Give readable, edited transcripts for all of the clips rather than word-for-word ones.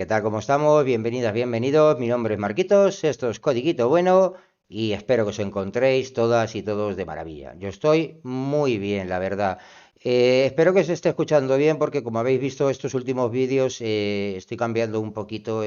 ¿Qué tal? ¿Cómo estamos? Bienvenidas, bienvenidos. Mi nombre es Marquitos, esto es Codiguito Bueno y espero que os encontréis todas y todos de maravilla. Yo estoy muy bien, la verdad. Espero que se esté escuchando bien porque como habéis visto estos últimos vídeos estoy cambiando un poquito,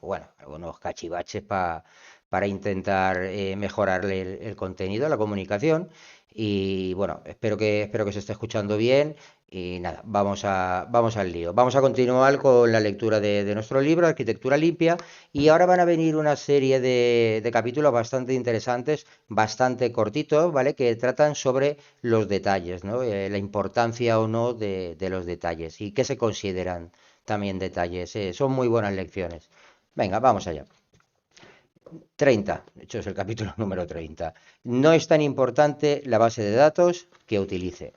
bueno, algunos cachivaches para intentar mejorarle el contenido, la comunicación y bueno, espero que se esté escuchando bien. Y nada, vamos al lío. Vamos a continuar con la lectura de nuestro libro, Arquitectura Limpia, y ahora van a venir una serie de capítulos bastante interesantes, bastante cortitos, ¿vale? Que tratan sobre los detalles, ¿no? La importancia o no de los detalles y qué se consideran también detalles. Son muy buenas lecciones. Venga, vamos allá. 30, de hecho es el capítulo número 30. No es tan importante la base de datos que utilice.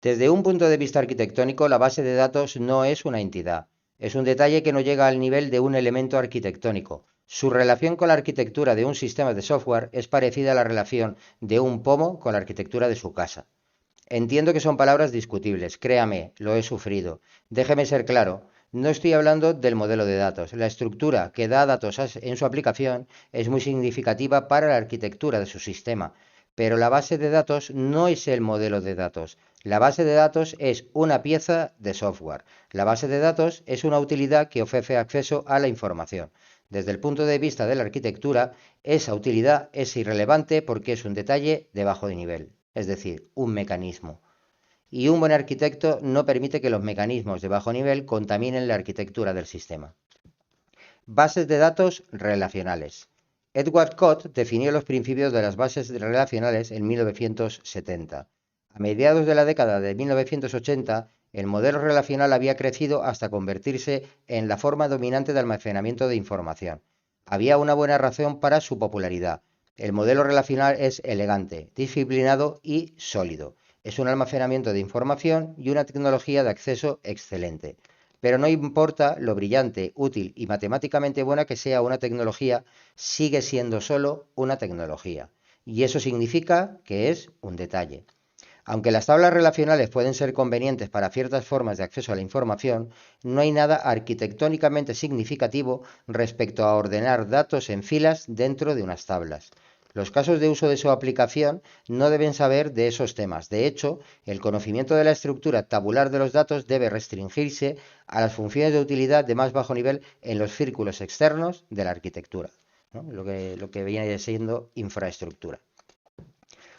Desde un punto de vista arquitectónico, la base de datos no es una entidad, es un detalle que no llega al nivel de un elemento arquitectónico. Su relación con la arquitectura de un sistema de software es parecida a la relación de un pomo con la arquitectura de su casa. Entiendo que son palabras discutibles, créame, lo he sufrido. Déjeme ser claro, no estoy hablando del modelo de datos. La estructura que da datos en su aplicación es muy significativa para la arquitectura de su sistema, pero la base de datos no es el modelo de datos. La base de datos es una pieza de software. La base de datos es una utilidad que ofrece acceso a la información. Desde el punto de vista de la arquitectura, esa utilidad es irrelevante porque es un detalle de bajo nivel, es decir, un mecanismo. Y un buen arquitecto no permite que los mecanismos de bajo nivel contaminen la arquitectura del sistema. Bases de datos relacionales. Edward Codd definió los principios de las bases relacionales en 1970. A mediados de la década de 1980, el modelo relacional había crecido hasta convertirse en la forma dominante de almacenamiento de información. Había una buena razón para su popularidad. El modelo relacional es elegante, disciplinado y sólido. Es un almacenamiento de información y una tecnología de acceso excelente. Pero no importa lo brillante, útil y matemáticamente buena que sea una tecnología, sigue siendo solo una tecnología. Y eso significa que es un detalle. Aunque las tablas relacionales pueden ser convenientes para ciertas formas de acceso a la información, no hay nada arquitectónicamente significativo respecto a ordenar datos en filas dentro de unas tablas. Los casos de uso de su aplicación no deben saber de esos temas. De hecho, el conocimiento de la estructura tabular de los datos debe restringirse a las funciones de utilidad de más bajo nivel en los círculos externos de la arquitectura, ¿no? Lo que viene siendo infraestructura.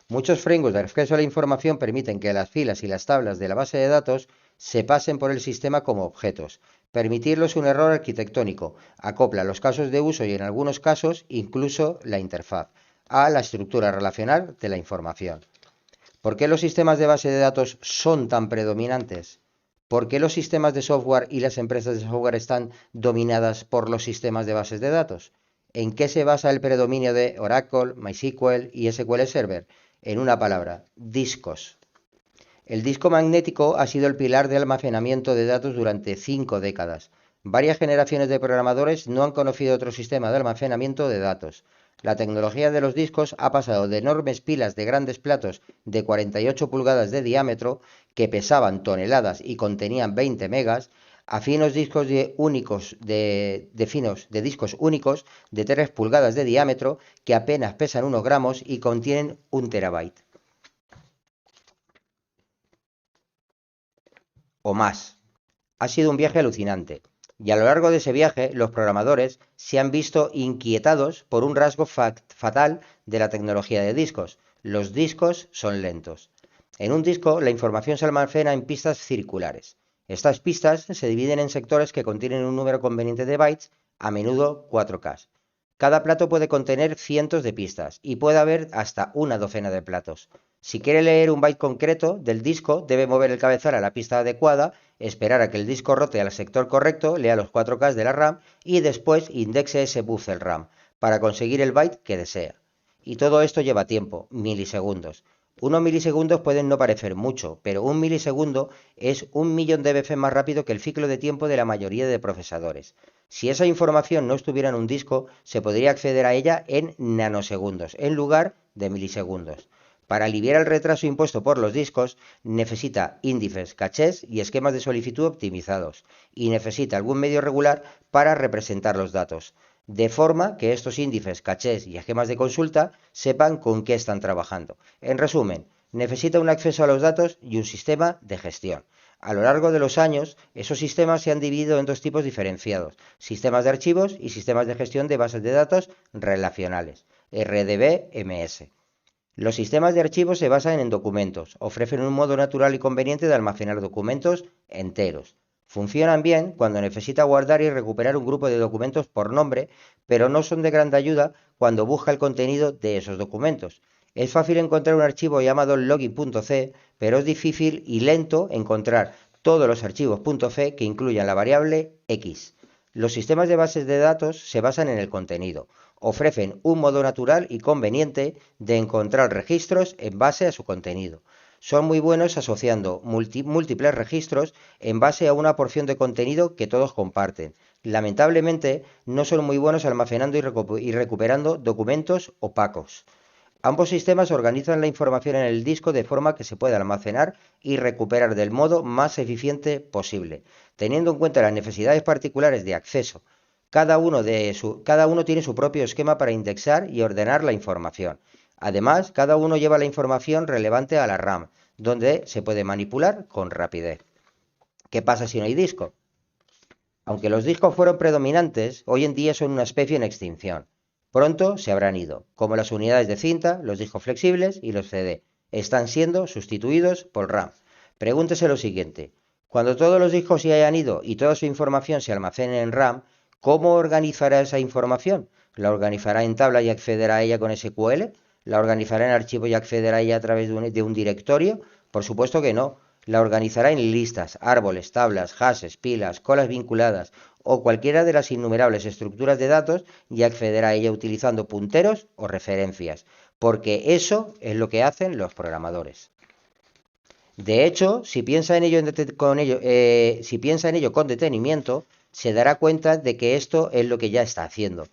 Muchos frameworks de acceso a la información permiten que las filas y las tablas de la base de datos se pasen por el sistema como objetos. Permitirlo es un error arquitectónico. Acopla los casos de uso y en algunos casos incluso la interfaz a la estructura relacional de la información. ¿Por qué los sistemas de base de datos son tan predominantes? ¿Por qué los sistemas de software y las empresas de software están dominadas por los sistemas de bases de datos? ¿En qué se basa el predominio de Oracle, MySQL y SQL Server? En una palabra, discos. El disco magnético ha sido el pilar de almacenamiento de datos durante 5 décadas. Varias generaciones de programadores no han conocido otro sistema de almacenamiento de datos. La tecnología de los discos ha pasado de enormes pilas de grandes platos de 48 pulgadas de diámetro que pesaban toneladas y contenían 20 megas a finos discos de discos únicos de 3 pulgadas de diámetro que apenas pesan unos gramos y contienen 1 terabyte o más. Ha sido un viaje alucinante, y a lo largo de ese viaje los programadores se han visto inquietados por un rasgo fatal de la tecnología de discos. Los discos son lentos. En un disco la información se almacena en pistas circulares. Estas pistas se dividen en sectores que contienen un número conveniente de bytes, a menudo 4K. Cada plato puede contener cientos de pistas y puede haber hasta una docena de platos. Si quiere leer un byte concreto del disco, debe mover el cabezal a la pista adecuada, esperar a que el disco rote al sector correcto, lea los 4K de la RAM y después indexe ese buffer RAM para conseguir el byte que desea. Y todo esto lleva tiempo, milisegundos. Unos milisegundos pueden no parecer mucho, pero un milisegundo es 1 millón de veces más rápido que el ciclo de tiempo de la mayoría de procesadores. Si esa información no estuviera en un disco, se podría acceder a ella en nanosegundos, en lugar de milisegundos. Para aliviar el retraso impuesto por los discos, necesita índices, cachés y esquemas de solicitud optimizados, y necesita algún medio regular para representar los datos, de forma que estos índices, cachés y esquemas de consulta sepan con qué están trabajando. En resumen, necesita un acceso a los datos y un sistema de gestión. A lo largo de los años, esos sistemas se han dividido en dos tipos diferenciados: sistemas de archivos y sistemas de gestión de bases de datos relacionales, RDBMS. Los sistemas de archivos se basan en documentos, ofrecen un modo natural y conveniente de almacenar documentos enteros. Funcionan bien cuando necesita guardar y recuperar un grupo de documentos por nombre, pero no son de gran ayuda cuando busca el contenido de esos documentos. Es fácil encontrar un archivo llamado login.c, pero es difícil y lento encontrar todos los archivos .c que incluyan la variable X. Los sistemas de bases de datos se basan en el contenido. Ofrecen un modo natural y conveniente de encontrar registros en base a su contenido. Son muy buenos asociando múltiples registros en base a una porción de contenido que todos comparten. Lamentablemente, no son muy buenos almacenando y recuperando documentos opacos. Ambos sistemas organizan la información en el disco de forma que se pueda almacenar y recuperar del modo más eficiente posible, teniendo en cuenta las necesidades particulares de acceso. Cada uno tiene su propio esquema para indexar y ordenar la información. Además, cada uno lleva la información relevante a la RAM, donde se puede manipular con rapidez. ¿Qué pasa si no hay disco? Aunque los discos fueron predominantes, hoy en día son una especie en extinción. Pronto se habrán ido, como las unidades de cinta, los discos flexibles y los CD. Están siendo sustituidos por RAM. Pregúntese lo siguiente: cuando todos los discos se hayan ido y toda su información se almacene en RAM, ¿cómo organizará esa información? ¿La organizará en tabla y accederá a ella con SQL? ¿La organizará en archivo y accederá a ella a través de un directorio? Por supuesto que no. La organizará en listas, árboles, tablas, hashes, pilas, colas vinculadas o cualquiera de las innumerables estructuras de datos y accederá a ella utilizando punteros o referencias, porque eso es lo que hacen los programadores. De hecho, si piensa en ello con detenimiento, se dará cuenta de que esto es lo que ya está haciendo.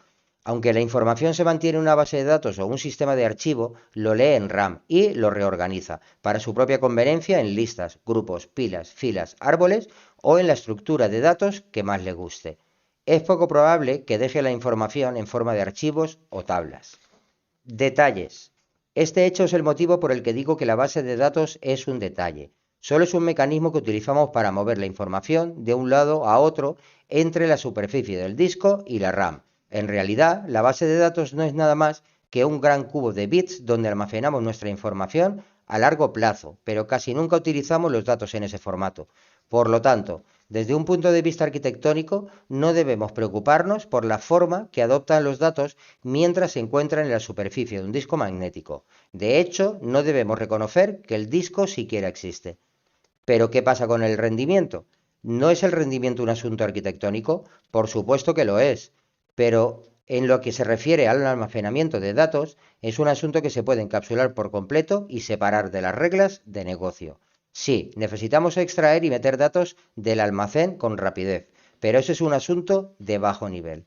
Aunque la información se mantiene en una base de datos o un sistema de archivo, lo lee en RAM y lo reorganiza para su propia conveniencia en listas, grupos, pilas, filas, árboles o en la estructura de datos que más le guste. Es poco probable que deje la información en forma de archivos o tablas. Detalles. Este hecho es el motivo por el que digo que la base de datos es un detalle. Solo es un mecanismo que utilizamos para mover la información de un lado a otro entre la superficie del disco y la RAM. En realidad, la base de datos no es nada más que un gran cubo de bits donde almacenamos nuestra información a largo plazo, pero casi nunca utilizamos los datos en ese formato. Por lo tanto, desde un punto de vista arquitectónico, no debemos preocuparnos por la forma que adoptan los datos mientras se encuentran en la superficie de un disco magnético. De hecho, no debemos reconocer que el disco siquiera existe. ¿Pero qué pasa con el rendimiento? ¿No es el rendimiento un asunto arquitectónico? Por supuesto que lo es, pero en lo que se refiere al almacenamiento de datos, es un asunto que se puede encapsular por completo y separar de las reglas de negocio. Sí, necesitamos extraer y meter datos del almacén con rapidez, pero eso es un asunto de bajo nivel.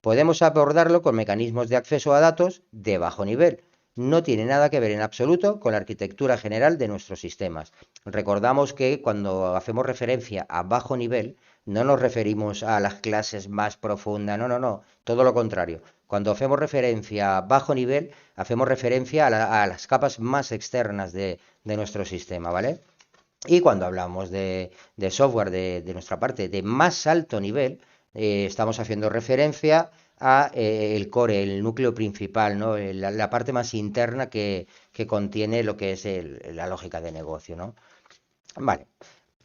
Podemos abordarlo con mecanismos de acceso a datos de bajo nivel. No tiene nada que ver en absoluto con la arquitectura general de nuestros sistemas. Recordamos que cuando hacemos referencia a bajo nivel, no nos referimos a las clases más profundas, no, todo lo contrario. Cuando hacemos referencia a bajo nivel, hacemos referencia a las capas más externas de nuestro sistema, ¿vale? Y cuando hablamos de software de nuestra parte de más alto nivel, estamos haciendo referencia a el core, el núcleo principal, ¿no? La parte más interna que contiene lo que es la lógica de negocio, ¿no? Vale,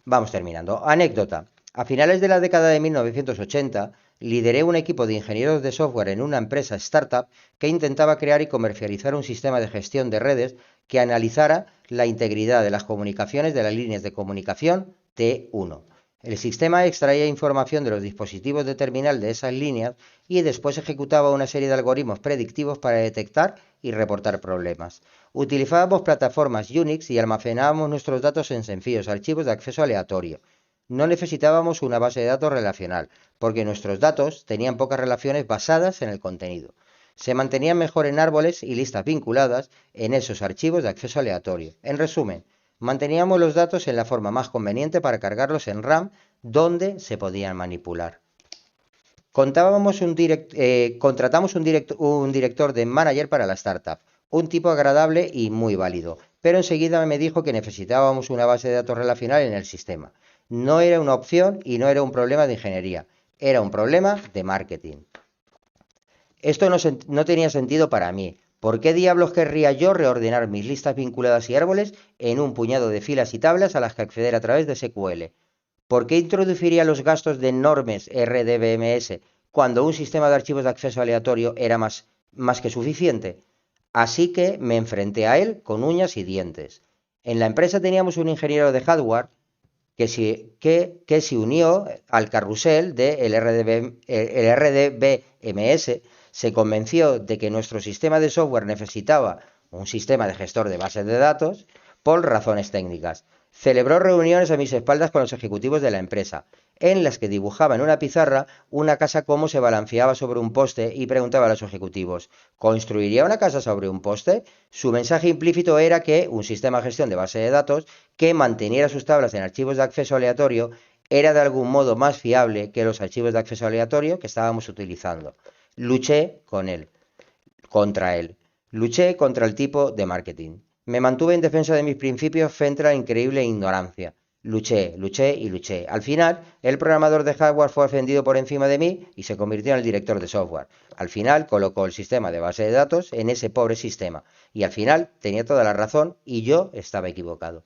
vamos terminando. Anécdota. A finales de la década de 1980, lideré un equipo de ingenieros de software en una empresa startup que intentaba crear y comercializar un sistema de gestión de redes que analizara la integridad de las comunicaciones de las líneas de comunicación T1. El sistema extraía información de los dispositivos de terminal de esas líneas y después ejecutaba una serie de algoritmos predictivos para detectar y reportar problemas. Utilizábamos plataformas Unix y almacenábamos nuestros datos en sencillos archivos de acceso aleatorio. No necesitábamos una base de datos relacional, porque nuestros datos tenían pocas relaciones basadas en el contenido. Se mantenían mejor en árboles y listas vinculadas en esos archivos de acceso aleatorio. En resumen, manteníamos los datos en la forma más conveniente para cargarlos en RAM, donde se podían manipular. Contratamos un director de manager para la startup, un tipo agradable y muy válido, pero enseguida me dijo que necesitábamos una base de datos relacional en el sistema. No era una opción y no era un problema de ingeniería, era un problema de marketing. Esto no tenía sentido para mí. ¿Por qué diablos querría yo reordenar mis listas vinculadas y árboles en un puñado de filas y tablas a las que acceder a través de SQL? ¿Por qué introduciría los gastos de enormes RDBMS cuando un sistema de archivos de acceso aleatorio era más que suficiente? Así que me enfrenté a él con uñas y dientes. En la empresa teníamos un ingeniero de hardware que se unió al carrusel del RDBMS, se convenció de que nuestro sistema de software necesitaba un sistema de gestor de bases de datos por razones técnicas. Celebró reuniones a mis espaldas con los ejecutivos de la empresa, en las que dibujaba en una pizarra una casa como se balanceaba sobre un poste y preguntaba a los ejecutivos, ¿construiría una casa sobre un poste? Su mensaje implícito era que un sistema de gestión de base de datos que manteniera sus tablas en archivos de acceso aleatorio era de algún modo más fiable que los archivos de acceso aleatorio que estábamos utilizando. Luché contra él. Luché contra el tipo de marketing. Me mantuve en defensa de mis principios frente a la increíble ignorancia. Luché y luché. Al final, el programador de hardware fue ofendido por encima de mí y se convirtió en el director de software. Al final, colocó el sistema de base de datos en ese pobre sistema. Y al final, tenía toda la razón y yo estaba equivocado.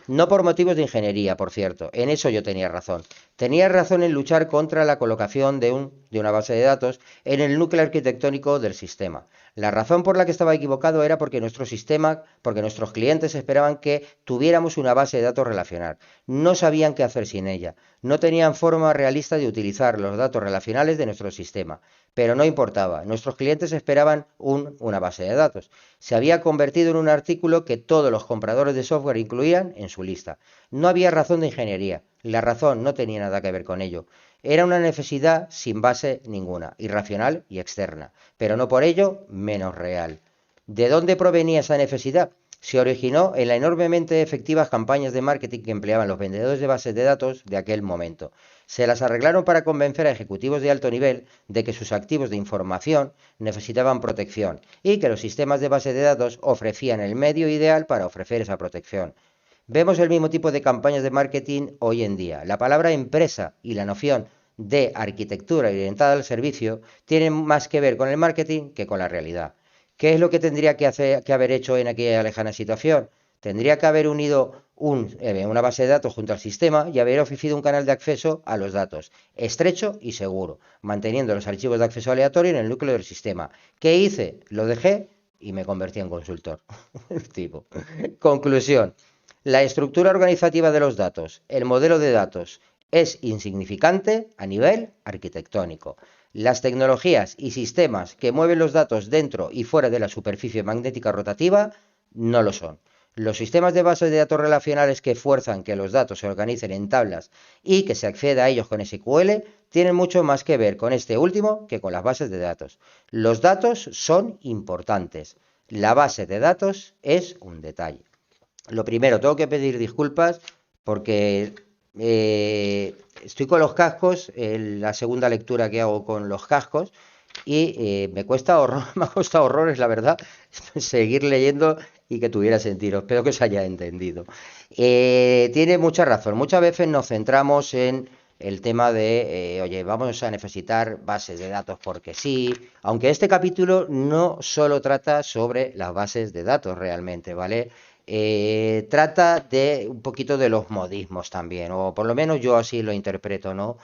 No por motivos de ingeniería, por cierto. En eso yo tenía razón. Tenía razón en luchar contra la colocación de una base de datos en el núcleo arquitectónico del sistema. La razón por la que estaba equivocado era porque nuestros clientes esperaban que tuviéramos una base de datos relacional. No sabían qué hacer sin ella. No tenían forma realista de utilizar los datos relacionales de nuestro sistema. Pero no importaba. Nuestros clientes esperaban una base de datos. Se había convertido en un artículo que todos los compradores de software incluían en su lista. No había razón de ingeniería. La razón no tenía nada que ver con ello. Era una necesidad sin base ninguna, irracional y externa, pero no por ello menos real. ¿De dónde provenía esa necesidad? Se originó en las enormemente efectivas campañas de marketing que empleaban los vendedores de bases de datos de aquel momento. Se las arreglaron para convencer a ejecutivos de alto nivel de que sus activos de información necesitaban protección y que los sistemas de base de datos ofrecían el medio ideal para ofrecer esa protección. Vemos el mismo tipo de campañas de marketing hoy en día. La palabra empresa y la noción de arquitectura orientada al servicio tienen más que ver con el marketing que con la realidad. ¿Qué es lo que tendría que haber hecho en aquella lejana situación? Tendría que haber unido una base de datos junto al sistema y haber ofrecido un canal de acceso a los datos, estrecho y seguro, manteniendo los archivos de acceso aleatorio en el núcleo del sistema. ¿Qué hice? Lo dejé y me convertí en consultor. Tipo. Conclusión. La estructura organizativa de los datos, el modelo de datos, es insignificante a nivel arquitectónico. Las tecnologías y sistemas que mueven los datos dentro y fuera de la superficie magnética rotativa no lo son. Los sistemas de bases de datos relacionales que fuerzan que los datos se organicen en tablas y que se acceda a ellos con SQL tienen mucho más que ver con este último que con las bases de datos. Los datos son importantes. La base de datos es un detalle. Lo primero, tengo que pedir disculpas porque estoy con los cascos, la segunda lectura que hago con los cascos, y me ha costado horrores, la verdad, seguir leyendo y que tuviera sentido. Espero que os haya entendido. Tiene mucha razón. Muchas veces nos centramos en el tema de, oye, vamos a necesitar bases de datos porque sí, aunque este capítulo no solo trata sobre las bases de datos realmente, ¿vale? Trata de un poquito de los modismos también, o por lo menos yo así lo interpreto, ¿no?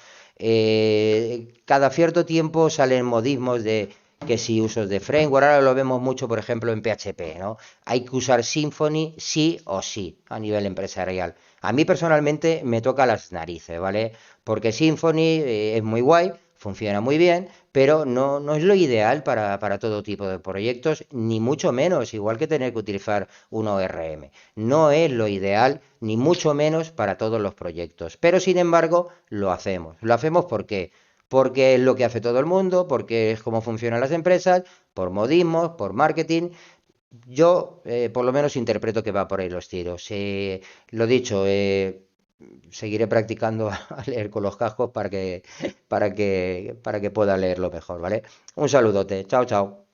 Cada cierto tiempo salen modismos de que si usos de framework, ahora lo vemos mucho, por ejemplo, en PHP, ¿no? Hay que usar Symfony sí o sí a nivel empresarial. A mí personalmente me toca las narices, ¿vale? Porque Symfony es muy guay, funciona muy bien, pero no es lo ideal para todo tipo de proyectos, ni mucho menos, igual que tener que utilizar un ORM. No es lo ideal, ni mucho menos para todos los proyectos. Pero sin embargo, lo hacemos. Lo hacemos ¿por qué? porque es lo que hace todo el mundo, porque es como funcionan las empresas, por modismos, por marketing. Yo, por lo menos, interpreto que va por ahí los tiros. Lo dicho, seguiré practicando a leer con los cascos para que pueda leerlo mejor, ¿vale? Un saludote. Chao, chao.